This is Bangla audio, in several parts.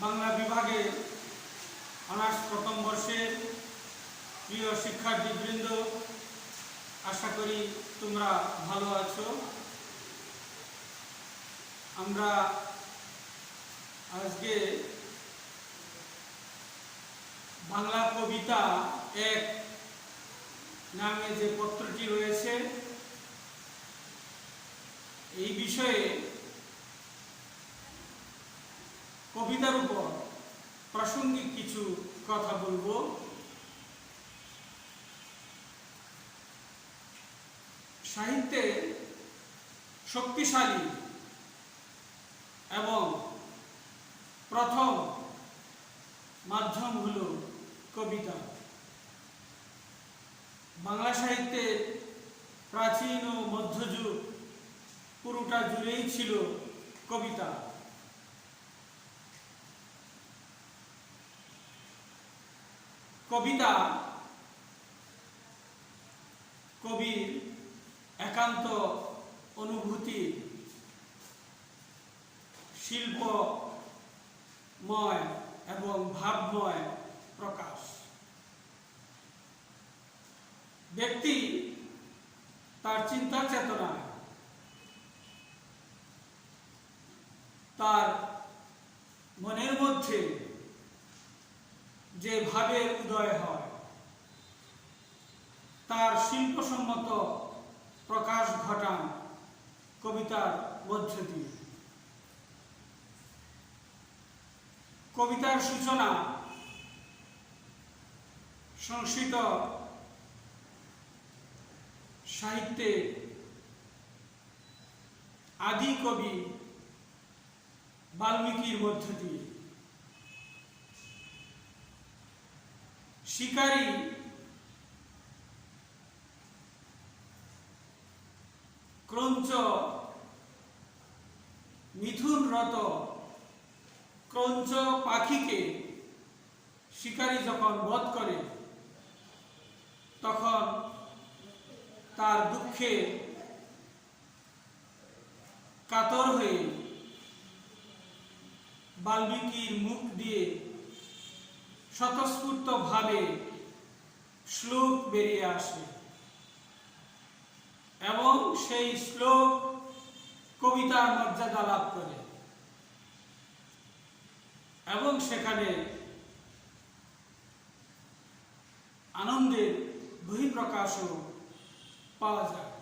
বাংলা বিভাগে অনার্স প্রথম বর্ষের প্রিয় শিক্ষার্থীবৃন্দ, আশা করি তোমরা ভালো আছো। আমরা আজকে বাংলা কবিতা এক নামে যে পত্রটি রয়েছে এই বিষয়ে কবিতার উপর প্রাসঙ্গিক কিছু কথা বলবো। সাহিত্যের শক্তিশালী এবং প্রথম মাধ্যম হলো কবিতা। বাংলা সাহিত্যের প্রাচীন ও মধ্যযুগ পুরোটা জুড়েই ছিল কবিতা। কবিতা কবির একান্ত অনুভূতি, শিল্পময় এবং ভাবময় প্রকাশ। ব্যক্তি তার চিন্তা চেতনায়, তার মনের মধ্যে যে ভাবের উদয় হয় তার শিল্পসম্মত প্রকাশ ঘটান কবিতার মধ্য দিয়ে। কবিতার সূচনা সংস্কৃত সাহিত্যে আদি কবি বাল্মীকির মধ্য দিয়ে। শিকারী ক্রৌঞ্চ মিথুনরত ক্রৌঞ্চ পাখিকে শিকারী যখন বধ করে তখন তার দুঃখে কাতর হয়ে বাল্মীকির মুখ দিয়ে স্বতঃস্ফূর্তভাবে শ্লোক বেরিয়ে আসে এবং সেই শ্লোক কবিতার মর্যাদা লাভ করে এবং সেখানে আনন্দের বহিঃপ্রকাশও পাওয়া যায়।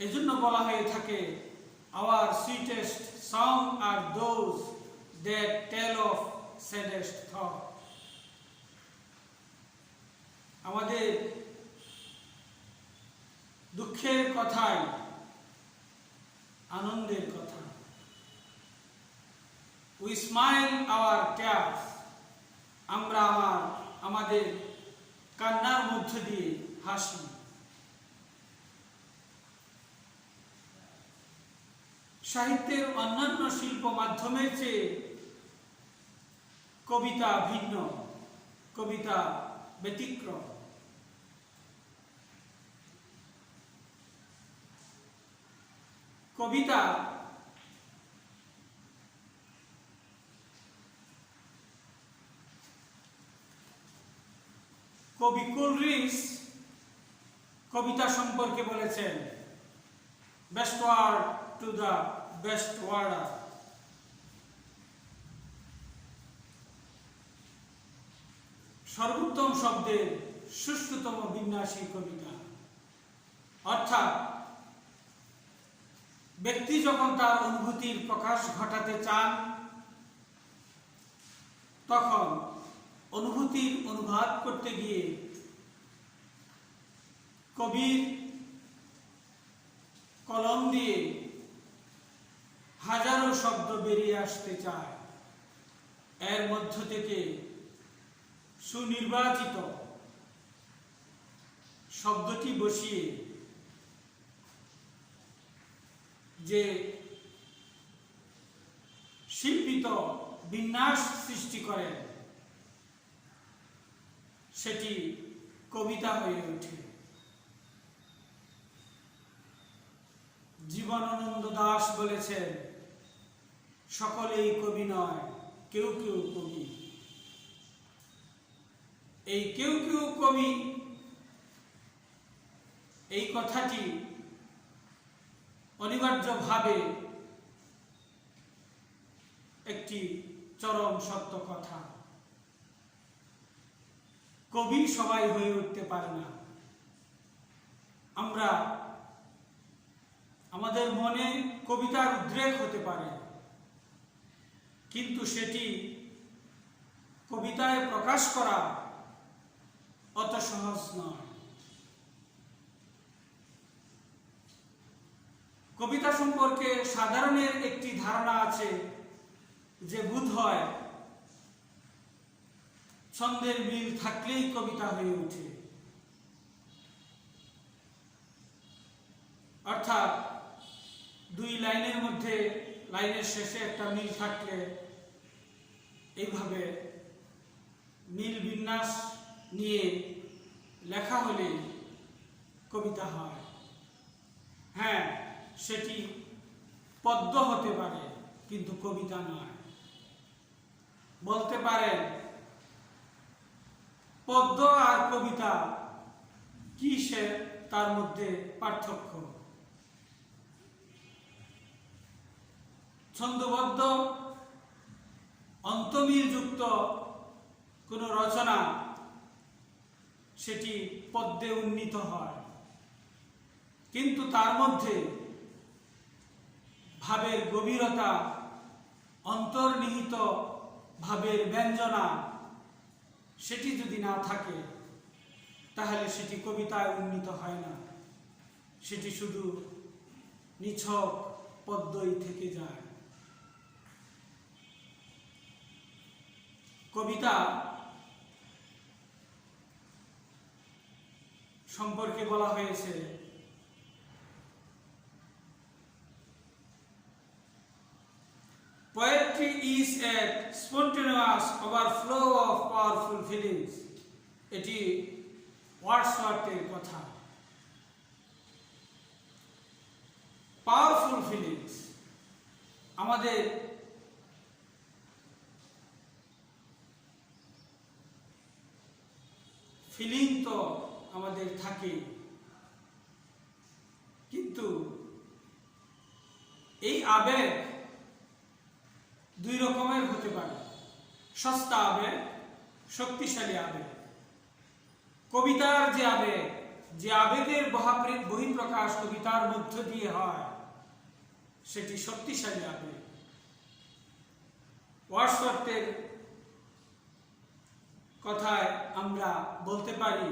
এজন্য বলা হয়ে থাকে, our sweetest song are those that tell of saddest thought। আমাদের দুঃখের কথাই আনন্দের কথা। we smile our tears, আমরা আমাদের কান্নার মধ্য দিয়ে হাসি। সাহিত্যের অন্যান্য শিল্প মাধ্যমের চেয়ে কবিতা ভিন্ন, কবিতা ব্যতিক্রম। কবিতা কবি কোলরিজ কবিতা সম্পর্কে বলেছেন, best word to the best order. সর্বোত্তম শব্দের সুষ্ঠুতম বিন্যাসী কবিতা। অর্থাৎ ব্যক্তি যখন তার অনুভূতির প্রকাশ ঘটাতে চান তখন অনুভূতির অনুবাদ করতে গিয়ে কবির কলম দিয়ে হাজারো শব্দ বেরিয়ে আসতে চায়। এর মধ্য থেকে সুনির্বাচিত শব্দটি বসিয়ে যে শিল্পিত বিন্যাস সৃষ্টি করেন সেটি কবিতা হয়ে ওঠে। জীবনানন্দ দাশ বলেছেন, সকলেই কবি নয়, কেউ কেউ কবি। এই কেউ কেউ কবি এই কথাটি অনিবার্যভাবে একটি চরম সত্য কথা। কবি সবাই হয়ে উঠতে পারে না। আমরা আমাদের মনে কবিতার উদ্রেক হতে পারে, কিন্তু সেটি কবিতায় প্রকাশ করা অত সহজ নয়। কবিতা সম্পর্কে সাধারণের একটি ধারণা আছে যে বোধ হয় ছন্দের মিল থাকলেই কবিতা হয়ে ওঠে, অর্থাৎ দুই লাইনের মধ্যে লাইনের শেষে একটা মিল থাকলে এইভাবে মিল বিন্যাস নিয়ে লেখা হলে কবিতা হয়। হ্যাঁ, সেটি পদ্য হতে পারে, কিন্তু কবিতা নয়। বলতে পারেন পদ্য আর কবিতা কি সে তার মধ্যে পার্থক্য? ছন্দবদ্ধ অন্তমিলযুক্ত কোনো রচনা সেটি পদ্যে উন্নীত হয়, কিন্তু তার মধ্যে ভাবের গভীরতা, অন্তর্নিহিত ভাবের ব্যঞ্জনা সেটি যদি না থাকে তাহলে সেটি কবিতায় উন্নীত হয় না, সেটি শুধু নিছক পদ্যই থেকে যায়। কবিতা সম্পর্কে বলা হয়েছে poetry is a spontaneous overflow of powerful feelings। এটি ওয়ার্ডসওয়ার্থের কথা। পাওয়ারফুল ফিলিংস, আমাদের ফিলিং তো আমাদের থাকে, কিন্তু এই আবেগ দুই রকমের হতে পারে। সস্তা আবেগ, শক্তিশালী আবেগ। কবিতার যে আবেগ, যে আবেগের বহিঃপ্রকাশ কবিতার মধ্য দিয়ে হয়, সেটি শক্তিশালী আবেগ। ওয়ার্ডসওয়ার্থের কথায় আমরা বলতে পারি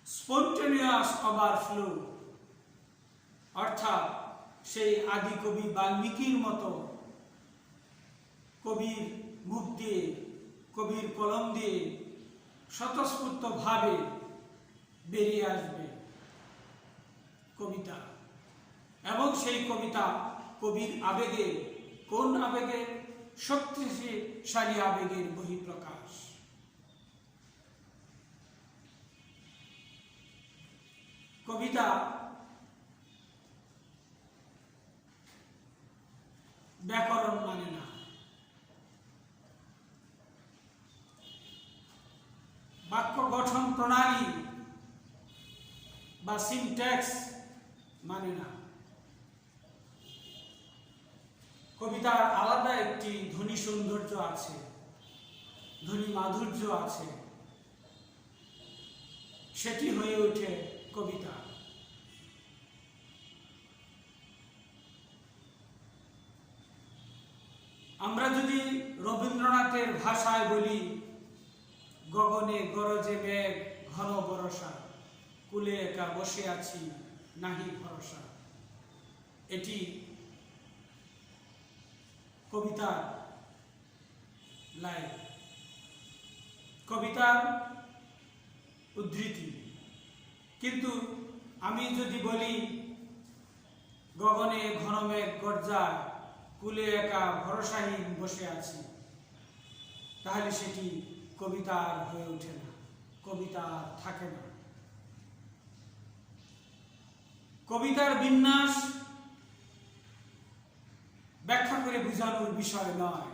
স্পন্টেনিয়াস ওভারফ্লো, অর্থাৎ সেই আদি কবি বাল্মীকির মতো কবির মুখ দিয়ে, কবির কলম দিয়ে স্বতঃস্ফূর্তভাবে বেরিয়ে আসবে কবিতা, এবং সেই কবিতা কবির আবেগে, কোন আবেগে? শক্তিশালী আবেগের বহিঃপ্রকাশ। কবিতা ব্যাকরণ মানে না, বাক্য গঠন প্রণালী বা সিনট্যাক্স মানে না। কবিতার আলাদা একটি ধ্বনি সৌন্দর্য আছে, ধ্বনি মাধুর্য আছে, সেটি হয়ে ওঠে কবিতা। আমরা যদি রবীন্দ্রনাথের ভাষায় বলি, গগনে গরজে মেঘ ঘন বরষা, কুলে একা বসে আছি নাহি ভরসা, এটি কবিতার লাইন, কবিতার উদ্ধৃতি। কিন্তু আমি যদি বলি গগনে ঘন মেঘ গর্জায়, কুলে একা ভরসাহীন বসে আছি, তাহলে সেটি কবিতার হয়ে ওঠে না, কবিতা থাকে না। কবিতার বিন্যাস করে বোঝানোর বিষয় নয়,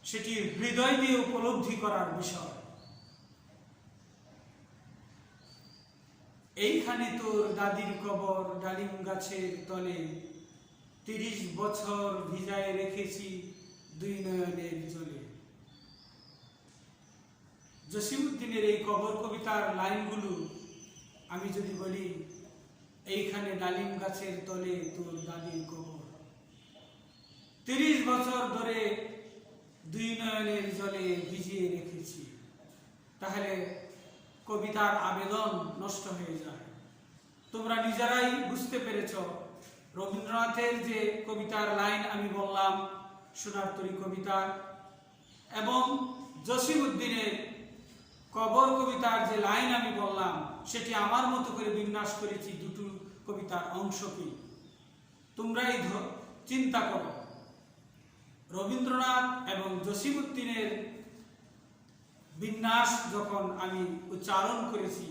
সেটি হৃদয় দিয়ে উপলব্ধি করার বিষয়। এইখানে তোর দাদির কবর ডালিম গাছের তলে, 30 বছর ভিজায় রেখেছি দুই নয়নের জলে। জসিমউদ্দিনের এই কবর কবিতার লাইনগুলো আমি যদি বলি, এইখানে ডালিম গাছের তলে তোর দাদির কবর, 30 বছর ধরে দুই নয়নের জলে ভিজিয়ে রেখেছি, তাহলে কবিতার আবেদন নষ্ট হয়ে যায়। তোমরা নিজেরাই বুঝতে পেরেছ, রবীন্দ্রনাথের যে কবিতার লাইন আমি বললাম, সোনার তরী কবিতা, এবং জসিমউদ্দিনের কবর কবিতার যে লাইন আমি বললাম, সেটি আমার মতো করে বিন্যাস করেছি দুটো কবিতার অংশকে। তোমরাই চিন্তা করো, রবীন্দ্রনাথ এবং জসিমউদ্দিনের বিন্যাস যখন আমি উচ্চারণ করেছি,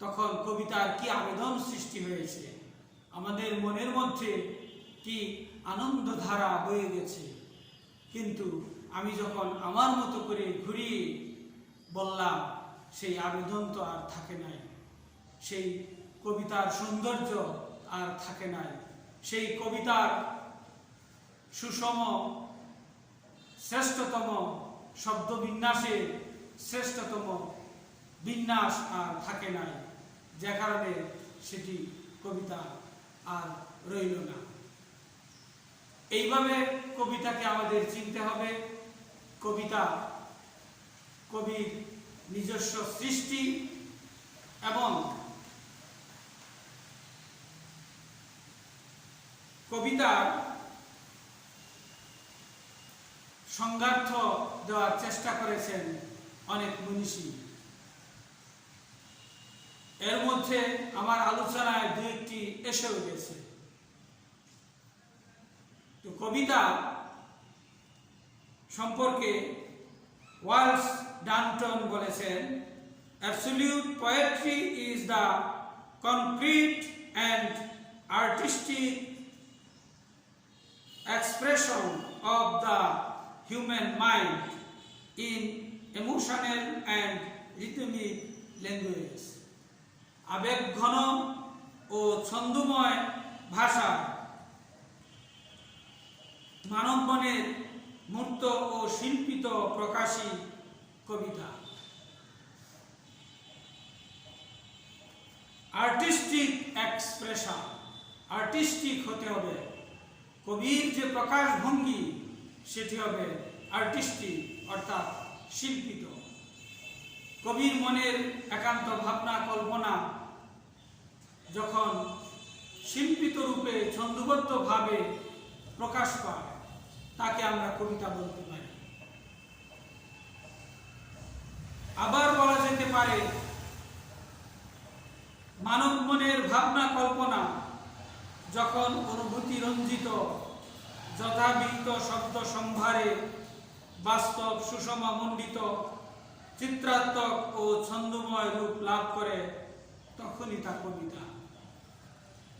তখন কবিতার কি আবেদন সৃষ্টি হয়েছে, আমাদের মনের মধ্যে কি আনন্দধারা বয়ে গেছে। কিন্তু আমি যখন আমার মতো করে ঘুরিয়ে বললাম, সেই আবেদন তো আর থাকে নাই, সেই কবিতার সৌন্দর্য আর থাকে নাই, সেই কবিতার সুষম শ্রেষ্ঠতম শব্দবিন্যাসে শ্রেষ্ঠতম বিন্যাস আর থাকে নাই, যে কারণে সেটি কবিতা আর রইল না। এইভাবে কবিতাকে আমাদের চিনতে হবে। কবিতা কবির নিজস্ব সৃষ্টি এবং কবিতার সংজ্ঞার্থ দেওয়ার চেষ্টা করেছেন অনেক মনীষী। এর মধ্যে আমার আলোচনায় দু একটি এসেও গেছে। তো কবিতা সম্পর্কে ওয়াল্স ডান্টন বলেছেন, absolute poetry is the concrete and artistic expression of the human mind in emotional and rhythmic language. আবেগঘন ও ছন্দময় ভাষা মানব মনের মূর্ত ও শিল্পিত প্রকাশী কবিতা। আর্টিস্টিক এক্সপ্রেশন, আর্টিস্টিক হতে হবে, কবির যে প্রকাশ ভঙ্গি সেটি হবে আর্টিস্টিক অর্থাৎ শিল্পিত। কবির মনের একান্ত ভাবনা কল্পনা যখন শিল্পিত রূপে ছন্দবদ্ধভাবে প্রকাশ পায়, তাকে আমরা কবিতা বলতে পারি। আবার বলা যেতে পারে, মানব মনের ভাবনা কল্পনা যখন অনুভূতি রঞ্জিত যথাবিহিত শব্দ সম্ভারে বাস্তব সুষমামণ্ডিত চিত্রাত্মক ও ছন্দময় রূপ লাভ করে, তখনই তা কবিতা।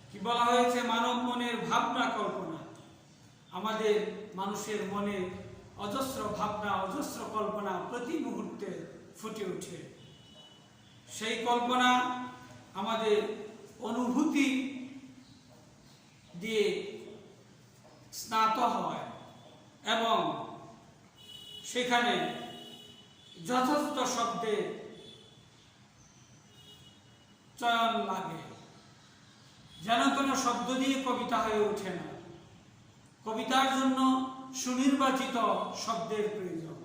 কি বলা হয়েছে? মানব মনের ভাবনা কল্পনা। আমাদের মানুষের মনে অজস্র ভাবনা, অজস্র কল্পনা প্রতি মুহূর্তে ফুটে ওঠে। সেই কল্পনা আমাদের অনুভূতি দিয়ে স্নাত হয় এবং সেখানে যথাযথ শব্দের চয়ন লাগে। যেন কোনো শব্দ দিয়ে কবিতা হয়ে ওঠে না, কবিতার জন্য সুনির্বাচিত শব্দের প্রয়োজন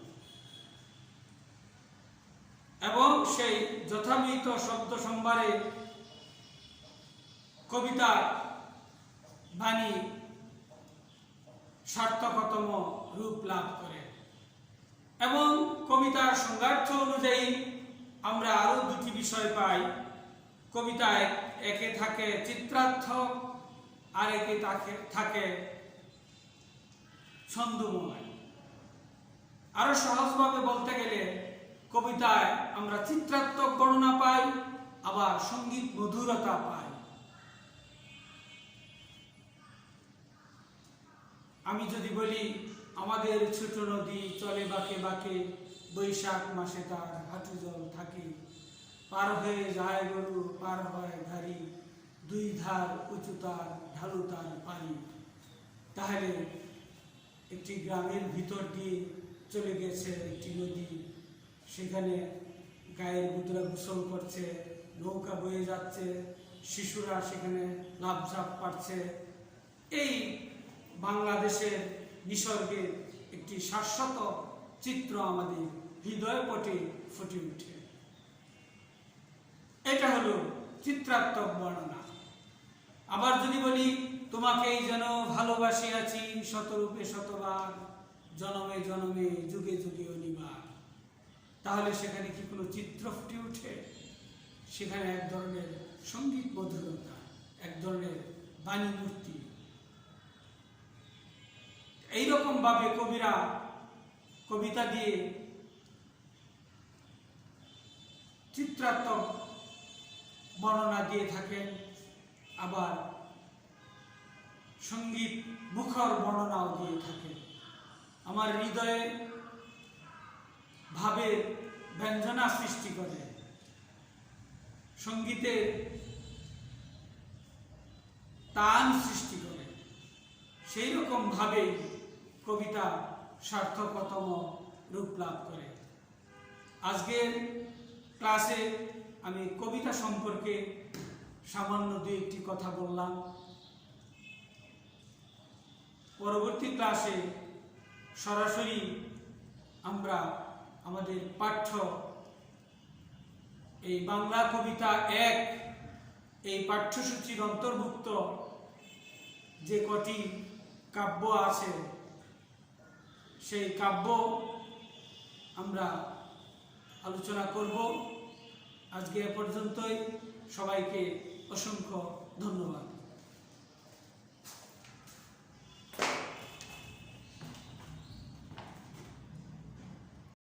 এবং সেই যথাবিহিত শব্দ সম্ভারে কবিতার বাণী সার্থকতম রূপ লাভ করে। এবং কবিতার সংজ্ঞার্থ অনুযায়ী আমরা আরো দুটি বিষয় পাই। কবিতায় একে থাকে চিত্রার্থক আর একে থাকে ছন্দময়। আরো সহজভাবে বলতে গেলে কবিতায় আমরা চিত্রাত্মক বর্ণনা পাই, আবার সঙ্গীত মধুরতা পাই। আমি যদি বলি আমাদের ছোট নদী চলে বাঁকে বাঁকে, বৈশাখ মাসে তার হাঁটু জল থাকে, পার হয়ে যায় গরু পার হয় গাড়ি, দুই ধার উঁচু তার ঢালু তার পানি। তাহলে একটি গ্রামের ভিতর দিয়ে চলে গেছে একটি নদী, সেখানে গায়ের বুদরা গোসল করছে, নৌকা বয়ে যাচ্ছে, শিশুরা সেখানে লাফঝাপ পাচ্ছে। এই বাংলাদেশের নিসর্গের একটি শাশ্বত চিত্র আমাদের হৃদয় পটে ফুটে ওঠে। এটা হলো চিত্রাত্মক বর্ণনা। আবার যদি বলি তোমাকেই যেন ভালোবাসি আছি শতরূপে শতবার, জনমে জনমে যুগে যুগে অনিবার, তাহলে সেখানে কি কোনো চিত্র ফুটে ওঠে? সেখানে এক ধরনের সঙ্গীত মধুরতা, এক ধরনের বাণী মূর্তি। এইরকম ভাবে কবিরা কবিতা দিয়ে চিত্রাত্মক বর্ণনা দিয়ে থাকেন, আবার সঙ্গীত মুখর বর্ণনাও দিয়ে থাকেন। আমার হৃদয়ে ভাবের ব্যঞ্জনা সৃষ্টি করে, সঙ্গীতের তান সৃষ্টি করে। সেই রকম ভাবে কবিতা সার্থকতম রূপ লাভ করে। আজকের ক্লাসে আমি কবিতা সম্পর্কে সামান্য দুই একটি কথা বললাম। পরবর্তী ক্লাসে সরাসরি আমরা আমাদের পাঠ্য এই বাংলা কবিতা 1 এই পাঠ্যসূচির অন্তর্ভুক্ত যে কটি কাব্য আছে, সেই কাব্য আমরা আলোচনা করব। আজকে এ পর্যন্তই। সবাইকে অসংখ্য ধন্যবাদ।